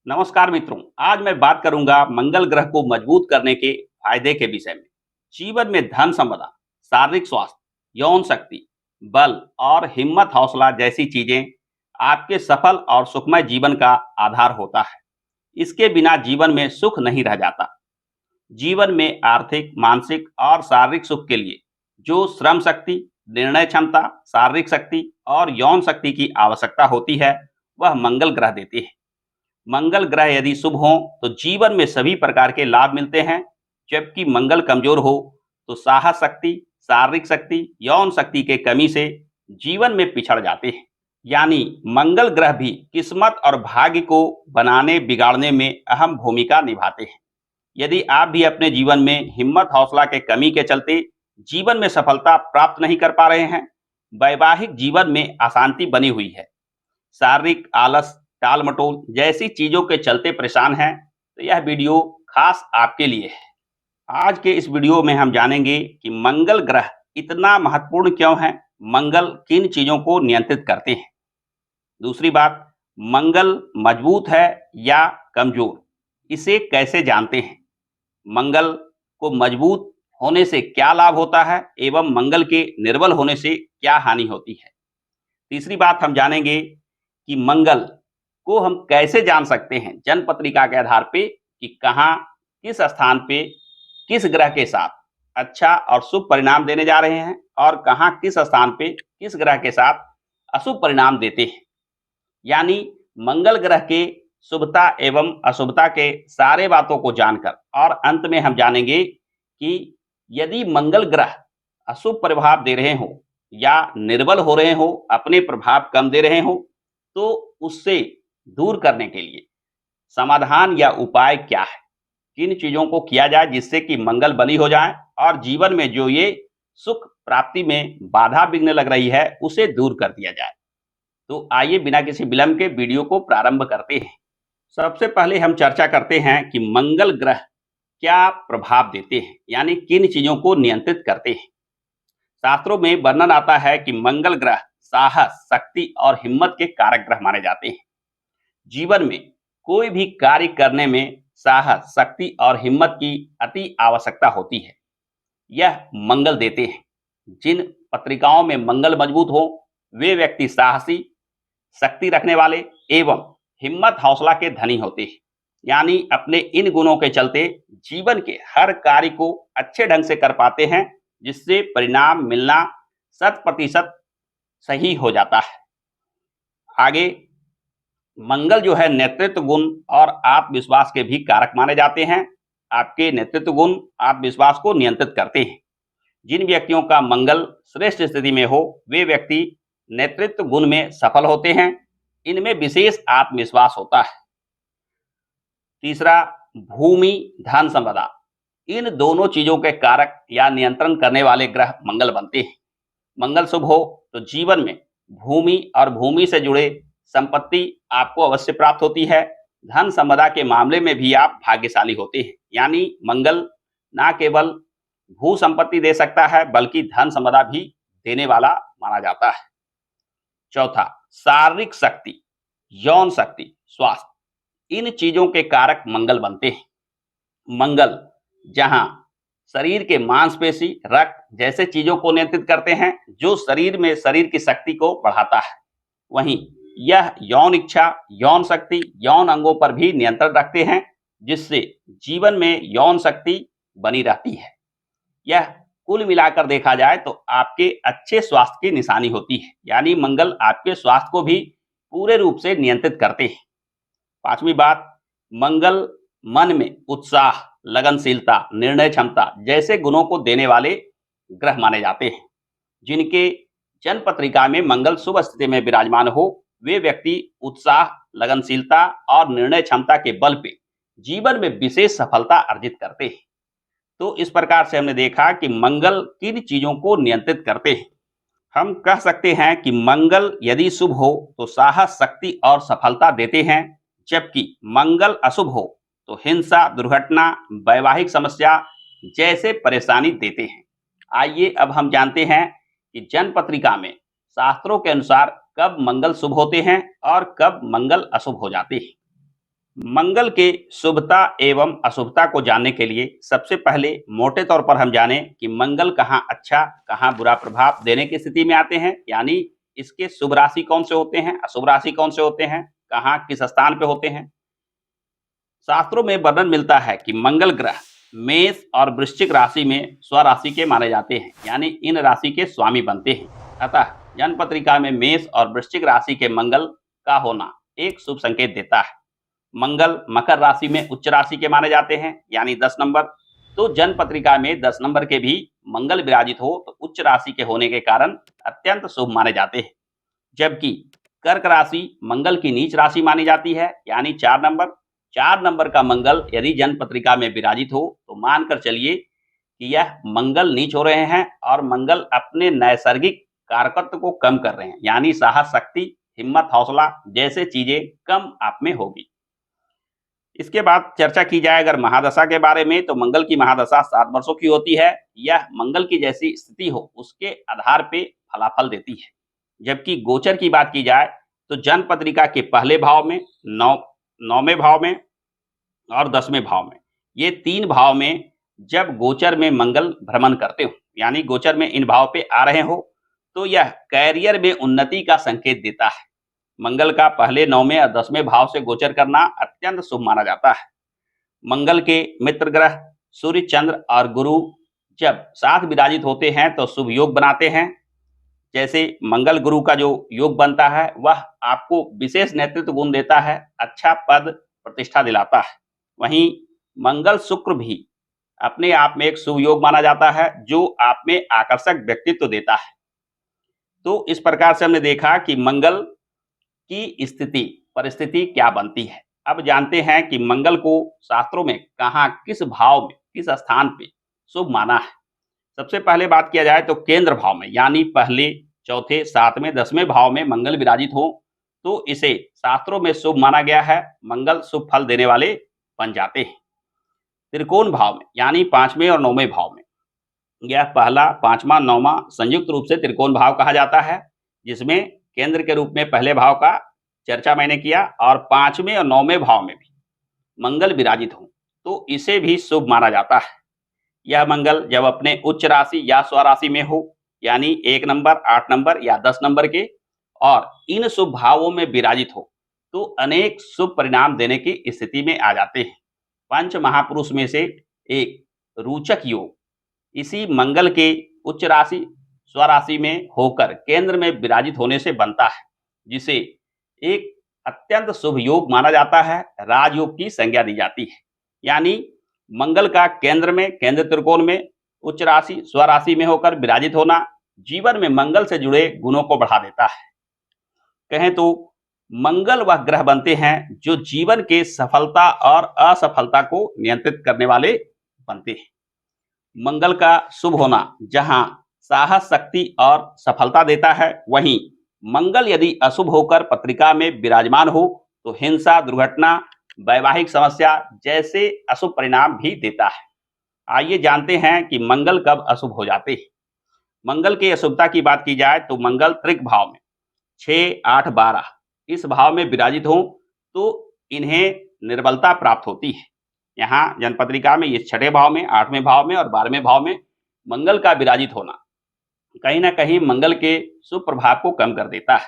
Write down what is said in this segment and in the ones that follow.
नमस्कार मित्रों, आज मैं बात करूंगा मंगल ग्रह को मजबूत करने के फायदे के विषय में। जीवन में धन संपदा, शारीरिक स्वास्थ्य, यौन शक्ति, बल और हिम्मत हौसला जैसी चीजें आपके सफल और सुखमय जीवन का आधार होता है। इसके बिना जीवन में सुख नहीं रह जाता। जीवन में आर्थिक, मानसिक और शारीरिक सुख के लिए जो श्रम शक्ति, निर्णय क्षमता, शारीरिक शक्ति और यौन शक्ति की आवश्यकता होती है, वह मंगल ग्रह देते हैं। मंगल ग्रह यदि शुभ हो तो जीवन में सभी प्रकार के लाभ मिलते हैं, जबकि मंगल कमजोर हो तो साहस शक्ति, शारीरिक शक्ति, यौन शक्ति के कमी से जीवन में पिछड़ जाते हैं। यानी मंगल ग्रह भी किस्मत और भाग्य को बनाने बिगाड़ने में अहम भूमिका निभाते हैं। यदि आप भी अपने जीवन में हिम्मत हौसला के कमी के चलते जीवन में सफलता प्राप्त नहीं कर पा रहे हैं, वैवाहिक जीवन में अशांति बनी हुई है, शारीरिक आलस, टाल-मटोल जैसी चीजों के चलते परेशान हैं, तो यह वीडियो खास आपके लिए है। आज के इस वीडियो में हम जानेंगे कि मंगल ग्रह इतना महत्वपूर्ण क्यों है, मंगल किन चीजों को नियंत्रित करते हैं। दूसरी बात, मंगल मजबूत है या कमजोर, इसे कैसे जानते हैं। मंगल को मजबूत होने से क्या लाभ होता है एवं मंगल के निर्बल होने से क्या हानि होती है। तीसरी बात हम जानेंगे कि मंगल को हम कैसे जान सकते हैं जन्म पत्रिका के आधार पे कि कहाँ, किस स्थान पे, किस ग्रह के साथ अच्छा और शुभ परिणाम देने जा रहे हैं और कहाँ, किस स्थान पे, किस ग्रह के साथ अशुभ परिणाम देते हैं। यानी मंगल ग्रह के शुभता एवं अशुभता के सारे बातों को जानकर और अंत में हम जानेंगे कि यदि मंगल ग्रह अशुभ प्रभाव दे रहे हो या निर्बल हो रहे हो, अपने प्रभाव कम दे रहे हो, तो उससे दूर करने के लिए समाधान या उपाय क्या है, किन चीजों को किया जाए जिससे कि मंगल बली हो जाए और जीवन में जो ये सुख प्राप्ति में बाधा विघ्न लग रही है उसे दूर कर दिया जाए। तो आइए बिना किसी विलंब के वीडियो को प्रारंभ करते हैं। सबसे पहले हम चर्चा करते हैं कि मंगल ग्रह क्या प्रभाव देते हैं, यानी किन चीजों को नियंत्रित करते हैं। शास्त्रों में वर्णन आता है कि मंगल ग्रह साहस, शक्ति और हिम्मत के कारक ग्रह माने जाते हैं। जीवन में कोई भी कार्य करने में साहस, शक्ति और हिम्मत की अति आवश्यकता होती है। यह मंगल देते हैं। जिन पत्रिकाओं में मंगल मजबूत हो, वे व्यक्ति साहसी, शक्ति रखने वाले एवं हिम्मत हौसला के धनी होते हैं। यानी अपने इन गुणों के चलते जीवन के हर कार्य को अच्छे ढंग से कर पाते हैं, जिससे परिणाम मिलना 100% सही हो जाता है। आगे मंगल जो है नेतृत्व गुण और आत्मविश्वास के भी कारक माने जाते हैं। आपके नेतृत्व गुण आत्मविश्वास को नियंत्रित करते हैं। जिन व्यक्तियों का मंगल श्रेष्ठ स्थिति में हो, वे व्यक्ति नेतृत्व गुण में सफल होते हैं। इनमें विशेष आत्मविश्वास होता है। तीसरा, भूमि, धन संपदा, इन दोनों चीजों के कारक या नियंत्रण करने वाले ग्रह मंगल बनते हैं। मंगल शुभ हो तो जीवन में भूमि और भूमि से जुड़े संपत्ति आपको अवश्य प्राप्त होती है। धन संपदा के मामले में भी आप भाग्यशाली होते हैं। यानी मंगल ना केवल भू संपत्ति दे सकता है, बल्कि धन संपदा भी देने वाला माना जाता है। चौथा, शारीरिक शक्ति, यौन शक्ति, स्वास्थ्य, इन चीजों के कारक मंगल बनते हैं। मंगल जहां शरीर के मांसपेशी, रक्त जैसे चीजों को नियंत्रित करते हैं, जो शरीर में शरीर की शक्ति को बढ़ाता है, वहीं यह यौन इच्छा, यौन शक्ति, यौन अंगों पर भी नियंत्रण रखते हैं, जिससे जीवन में यौन शक्ति बनी रहती है। यह कुल मिलाकर देखा जाए तो आपके अच्छे स्वास्थ्य की निशानी होती है। यानी मंगल आपके स्वास्थ्य को भी पूरे रूप से नियंत्रित करते हैं। पांचवी बात, मंगल मन में उत्साह, लगनशीलता, निर्णय क्षमता जैसे गुणों को देने वाले ग्रह माने जाते हैं। जिनके जन्म पत्रिका में मंगल शुभ स्थिति में विराजमान हो, वे व्यक्ति उत्साह, लगनशीलता और निर्णय क्षमता के बल पे जीवन में विशेष सफलता अर्जित करते हैं। तो इस प्रकार से हमने देखा कि मंगल किन चीजों को नियंत्रित करते हैं। हम कह सकते हैं कि मंगल यदि शुभ हो तो साहस, शक्ति और सफलता देते हैं, जबकि मंगल अशुभ हो तो हिंसा, दुर्घटना, वैवाहिक समस्या जैसे परेशानी देते हैं। आइए अब हम जानते हैं कि जन्म पत्रिका में शास्त्रों के अनुसार कब मंगल शुभ होते हैं और कब मंगल अशुभ हो जाते हैं। मंगल के शुभता एवं अशुभता को जानने के लिए सबसे पहले मोटे तौर पर हम जाने कि मंगल कहाँ अच्छा कहाँ बुरा प्रभाव देने की स्थिति में आते हैं, यानी इसके शुभ राशि कौन से होते हैं, अशुभ राशि कौन से होते हैं, कहाँ किस स्थान पे होते हैं। शास्त्रों में वर्णन मिलता है कि मंगल ग्रह मेष और वृश्चिक राशि में स्वराशि के माने जाते हैं, यानी इन राशि के स्वामी बनते हैं। अतः जन्म पत्रिका में मेष और वृश्चिक राशि के मंगल का होना एक शुभ संकेत देता है। मंगल मकर राशि में उच्च राशि के माने जाते हैं, यानी 10 नंबर। तो जन्म पत्रिका में 10 नंबर के भी मंगल विराजित हो तो उच्च राशि के होने के कारण अत्यंत शुभ माने जाते हैं। जबकि कर्क राशि मंगल की नीच राशि मानी जाती है, यानी 4 नंबर। 4 नंबर का मंगल यदि जन्म पत्रिका में विराजित हो तो मानकर चलिए कि यह मंगल नीच हो रहे हैं और मंगल अपने नैसर्गिक कारकत्व को कम कर रहे हैं, यानी साहस, शक्ति, हिम्मत, हौसला जैसे चीजें कम आप में होगी। इसके बाद चर्चा की जाए अगर महादशा के बारे में, तो मंगल की महादशा 7 वर्षों की होती है। यह मंगल की जैसी स्थिति हो उसके आधार पे फलाफल देती है। जबकि गोचर की बात की जाए तो जन्म पत्रिका के पहले भाव में, 9वें भाव में और 10वें भाव में, ये 3 भाव में जब गोचर में मंगल भ्रमण करते हो, यानी गोचर में इन भाव पे आ रहे हो, तो यह कैरियर में उन्नति का संकेत देता है। मंगल का पहले 9वें और 10वें भाव से गोचर करना अत्यंत शुभ माना जाता है। मंगल के मित्र ग्रह सूर्य, चंद्र और गुरु जब साथ विराजित होते हैं तो शुभ योग बनाते हैं। जैसे मंगल गुरु का जो योग बनता है वह आपको विशेष नेतृत्व गुण देता है, अच्छा पद प्रतिष्ठा दिलाता है। वहीं मंगल शुक्र भी अपने आप में एक शुभ योग माना जाता है जो आप में आकर्षक व्यक्तित्व देता है। तो इस प्रकार से हमने देखा कि मंगल की स्थिति परिस्थिति क्या बनती है। अब जानते हैं कि मंगल को शास्त्रों में कहाँ, किस भाव में, किस स्थान पे शुभ माना है। सबसे पहले बात किया जाए तो केंद्र भाव में, यानी पहले, चौथे, 7वें, 10वें भाव में मंगल विराजित हो तो इसे शास्त्रों में शुभ माना गया है। मंगल शुभ फल देने वाले बन जाते हैं। त्रिकोण भाव में, यानी 5वें और 9वें भाव में, यह पहला, 5वां, 9वां संयुक्त रूप से त्रिकोण भाव कहा जाता है, जिसमें केंद्र के रूप में पहले भाव का चर्चा मैंने किया और 5वें और 9वें भाव में भी मंगल विराजित हो तो इसे भी शुभ माना जाता है। यह मंगल जब अपने उच्च राशि या स्वराशि में हो, यानी 1 नंबर, 8 नंबर या 10 नंबर के, और इन शुभ भावों में विराजित हो तो अनेक शुभ परिणाम देने की स्थिति में आ जाते हैं। पंच महापुरुष में से एक रोचक योग इसी मंगल के उच्च राशि स्वराशि में होकर केंद्र में विराजित होने से बनता है, जिसे एक अत्यंत शुभ योग माना जाता है, राजयोग की संज्ञा दी जाती है। यानी मंगल का केंद्र में, केंद्र त्रिकोण में उच्च राशि स्वराशि में होकर विराजित होना जीवन में मंगल से जुड़े गुणों को बढ़ा देता है। कहें तो मंगल वह ग्रह बनते हैं जो जीवन के सफलता और असफलता को नियंत्रित करने वाले बनते हैं। मंगल का शुभ होना जहां साहस, शक्ति और सफलता देता है, वहीं मंगल यदि अशुभ होकर पत्रिका में विराजमान हो तो हिंसा, दुर्घटना, वैवाहिक समस्या जैसे अशुभ परिणाम भी देता है। आइए जानते हैं कि मंगल कब अशुभ हो जाते हैं। मंगल की अशुभता की बात की जाए तो मंगल त्रिक भाव में 6, 8, 12 इस भाव में विराजित हो तो इन्हें निर्बलता प्राप्त होती है। यहाँ जनपत्रिका में ये 6ठे भाव में, 8वें भाव में और 12वें भाव में मंगल का विराजित होना कहीं ना कहीं मंगल के शुभ प्रभाव को कम कर देता है।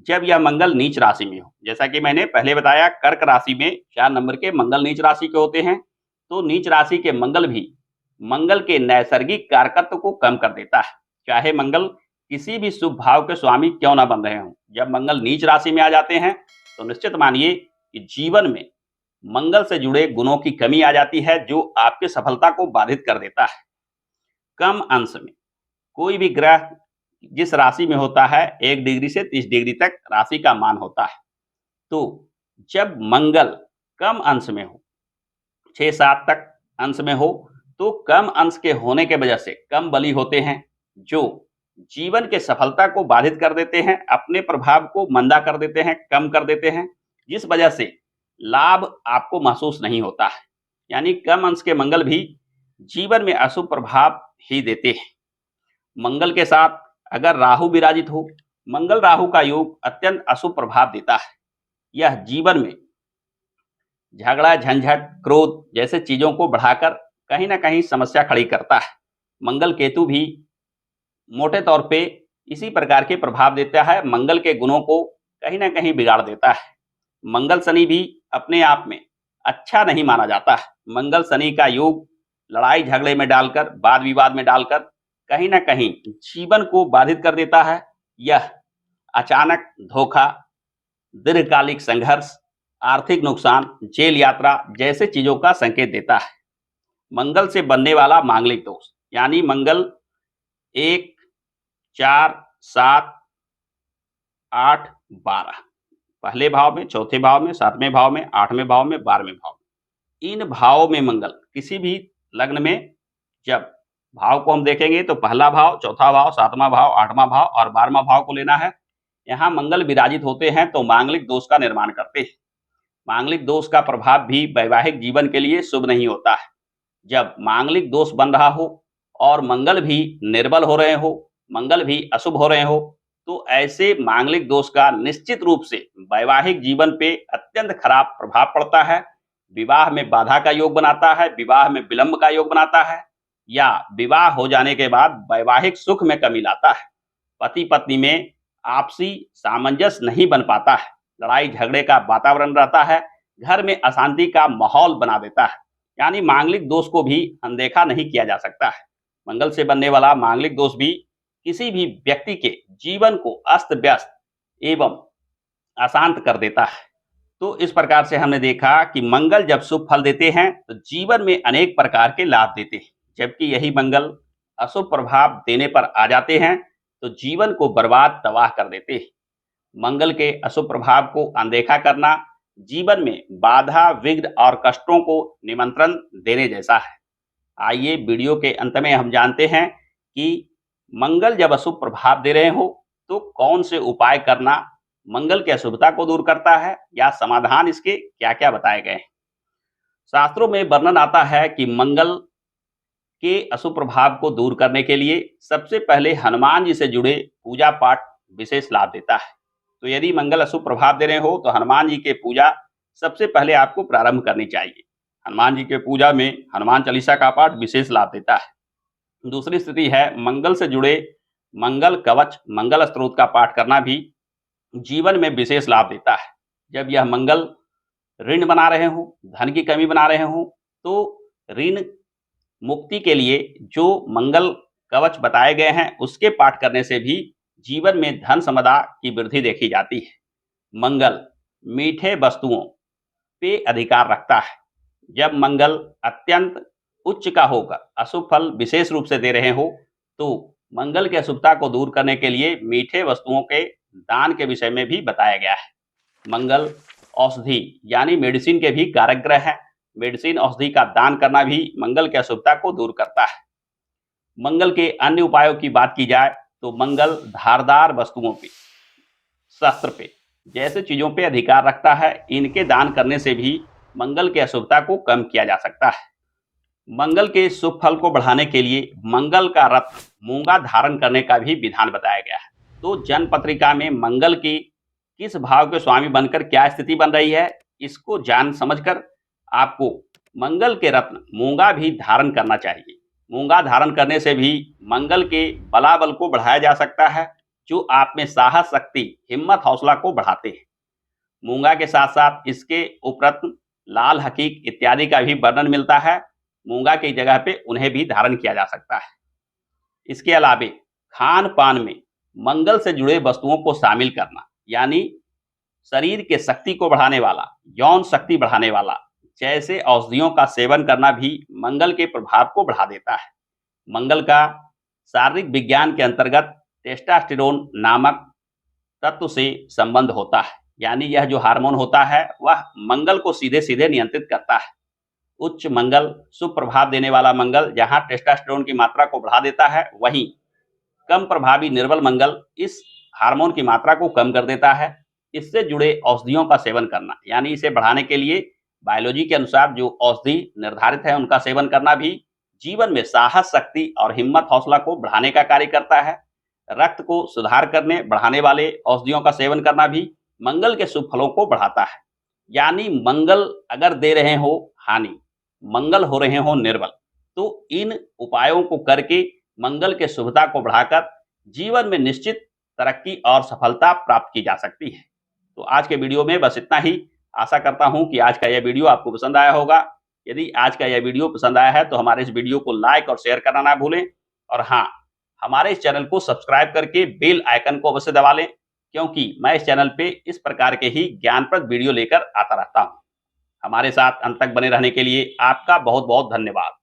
जब यह मंगल नीच राशि में हो, जैसा कि मैंने पहले बताया, कर्क राशि में 4 नंबर के मंगल नीच राशि के होते हैं, तो नीच राशि के मंगल भी मंगल के नैसर्गिक कारकत्व को कम कर देता है, चाहे मंगल किसी भी शुभ भाव के स्वामी क्यों ना बन रहे हों। जब मंगल नीच राशि में आ जाते हैं तो निश्चित मानिए कि जीवन में मंगल से जुड़े गुणों की कमी आ जाती है जो आपकी सफलता को बाधित कर देता है। कम अंश में कोई भी ग्रह जिस राशि में होता है 1 डिग्री से 30 डिग्री तक राशि का मान होता है। तो जब मंगल कम अंश में हो, 6-7 तक अंश में हो, तो कम अंश के होने के वजह से कम बली होते हैं जो जीवन के सफलता को बाधित कर देते हैं, अपने प्रभाव को मंदा कर देते हैं, कम कर देते हैं, जिस वजह से लाभ आपको महसूस नहीं होता है। यानी कम अंश के मंगल भी जीवन में अशुभ प्रभाव ही देते हैं। मंगल के साथ अगर राहु विराजित हो, मंगल राहु का योग अत्यंत अशुभ प्रभाव देता है। यह जीवन में झगड़ा, झंझट, क्रोध जैसे चीजों को बढ़ाकर कहीं ना कहीं समस्या खड़ी करता है। मंगल केतु भी मोटे तौर पे इसी प्रकार के प्रभाव देता है, मंगल के गुणों को कहीं ना कहीं बिगाड़ देता है। मंगल शनि भी अपने आप में अच्छा नहीं माना जाता है। मंगल शनि का योग लड़ाई झगड़े में डालकर, वाद विवाद में डालकर कहीं ना कहीं जीवन को बाधित कर देता है। यह अचानक धोखा, दीर्घकालिक संघर्ष, आर्थिक नुकसान, जेल यात्रा जैसे चीजों का संकेत देता है। मंगल से बनने वाला मांगलिक दोष, यानी मंगल 1, 4, 7, 8, 12 पहले भाव में, चौथे भाव में, सातवें भाव में, आठवें भाव में, 12वें भाव में। इन भावों में मंगल किसी भी लग्न में, जब भाव को हम देखेंगे तो पहला भाव, चौथा भाव, सातवां भाव, आठवां भाव और 12वां भाव को लेना है। यहाँ मंगल विराजित होते हैं तो मांगलिक दोष का निर्माण करते हैं। मांगलिक दोष का प्रभाव भी वैवाहिक जीवन के लिए शुभ नहीं होता है। जब मांगलिक दोष बन रहा हो और मंगल भी निर्बल हो रहे हो, मंगल भी अशुभ हो रहे हो, तो ऐसे मांगलिक दोष का निश्चित रूप से वैवाहिक जीवन पे अत्यंत खराब प्रभाव पड़ता है। विवाह में बाधा का योग बनाता है, विवाह में विलंब का योग बनाता है, या विवाह हो जाने के बाद वैवाहिक सुख में कमी लाता है। पति पत्नी में आपसी सामंजस्य नहीं बन पाता है, लड़ाई झगड़े का वातावरण रहता है, घर में अशांति का माहौल बना देता है। यानी मांगलिक दोष को भी अनदेखा नहीं किया जा सकता है। मंगल से बनने वाला मांगलिक दोष भी किसी भी व्यक्ति के जीवन को अस्त व्यस्त एवं अशांत कर देता है। तो इस प्रकार से हमने देखा कि मंगल जब शुभ फल देते हैं तो जीवन में अनेक प्रकार के लाभ देते हैं, जबकि यही मंगल अशुभ प्रभाव देने पर आ जाते हैं तो जीवन को बर्बाद तबाह कर देते हैं। मंगल के अशुभ प्रभाव को अनदेखा करना जीवन में बाधा, विघ्न और कष्टों को निमंत्रण देने जैसा है। आइए वीडियो के अंत में हम जानते हैं कि मंगल जब अशुभ प्रभाव दे रहे हो तो कौन से उपाय करना मंगल की अशुभता को दूर करता है, या समाधान इसके क्या क्या बताए गए हैं। शास्त्रों में वर्णन आता है कि मंगल के अशुभ प्रभाव को दूर करने के लिए सबसे पहले हनुमान जी से जुड़े पूजा पाठ विशेष लाभ देता है। तो यदि मंगल अशुभ प्रभाव दे रहे हो तो हनुमान जी के पूजा सबसे पहले आपको प्रारंभ करनी चाहिए। हनुमान जी के पूजा में हनुमान चालीसा का पाठ विशेष लाभ देता है। दूसरी स्थिति है मंगल से जुड़े मंगल कवच, मंगल स्त्रोत का पाठ करना भी जीवन में विशेष लाभ देता है। जब यह मंगल ऋण बना रहे हो, धन की कमी बना रहे हो, तो ऋण मुक्ति के लिए जो मंगल कवच बताए गए हैं उसके पाठ करने से भी जीवन में धन संपदा की वृद्धि देखी जाती है। मंगल मीठे वस्तुओं पे अधिकार रखता है। जब मंगल अत्यंत उच्च का होकर अशुभ फल विशेष रूप से दे रहे हो तो मंगल की अशुभता को दूर करने के लिए मीठे वस्तुओं के दान के विषय में भी बताया गया है। मंगल औषधि यानी मेडिसिन के भी कारक ग्रह है। मेडिसिन औषधि का दान करना भी मंगल की अशुभता को दूर करता है। मंगल के अन्य उपायों की बात की जाए तो मंगल धारदार वस्तुओं पे, शस्त्र पे जैसे चीजों पे अधिकार रखता है। इनके दान करने से भी मंगल की अशुभता को कम किया जा सकता है। मंगल के शुभ फल को बढ़ाने के लिए मंगल का रत्न मूंगा धारण करने का भी विधान बताया गया है। तो जन्म पत्रिका में मंगल की किस भाव के स्वामी बनकर क्या स्थिति बन रही है, इसको जान समझकर आपको मंगल के रत्न मूंगा भी धारण करना चाहिए। मूंगा धारण करने से भी मंगल के बलाबल को बढ़ाया जा सकता है, जो आप में साहस, शक्ति, हिम्मत, हौसला को बढ़ाते हैं। मूंगा के साथ साथ इसके उपरत्न लाल हकीक इत्यादि का भी वर्णन मिलता है। मूंगा की जगह पे उन्हें भी धारण किया जा सकता है। इसके अलावे खान पान में मंगल से जुड़े वस्तुओं को शामिल करना, यानी शरीर के शक्ति को बढ़ाने वाला, यौन शक्ति बढ़ाने वाला जैसे औषधियों का सेवन करना भी मंगल के प्रभाव को बढ़ा देता है। मंगल का शारीरिक विज्ञान के अंतर्गत टेस्टोस्टेरोन नामक तत्व से संबंध होता है, यानी यह जो हार्मोन होता है वह मंगल को सीधे सीधे नियंत्रित करता है। उच्च मंगल, शुभ प्रभाव देने वाला मंगल जहां टेस्टोस्टेरोन की मात्रा को बढ़ा देता है, वहीं कम प्रभावी निर्बल मंगल इस हार्मोन की मात्रा को कम कर देता है। इससे जुड़े औषधियों का सेवन करना, यानी इसे बढ़ाने के लिए बायोलॉजी के अनुसार जो औषधि निर्धारित है उनका सेवन करना भी जीवन में साहस, शक्ति और हिम्मत, हौसला को बढ़ाने का कार्य करता है। रक्त को सुधार करने बढ़ाने वाले औषधियों का सेवन करना भी मंगल के शुभ फलों को बढ़ाता है। यानी मंगल अगर दे रहे हो हानि, मंगल हो रहे हो निर्बल, तो इन उपायों को करके मंगल के शुभता को बढ़ाकर जीवन में निश्चित तरक्की और सफलता प्राप्त की जा सकती है। तो आज के वीडियो में बस इतना ही। आशा करता हूं कि आज का यह वीडियो आपको पसंद आया होगा। यदि आज का यह वीडियो पसंद आया है तो हमारे इस वीडियो को लाइक और शेयर करना ना भूलें। और हाँ, हमारे इस चैनल को सब्सक्राइब करके बेल आइकन को अवश्य दबा लें, क्योंकि मैं इस चैनल पे इस प्रकार के ही ज्ञानप्रद वीडियो लेकर आता रहता हूं। हमारे साथ अंत तक बने रहने के लिए आपका बहुत बहुत धन्यवाद।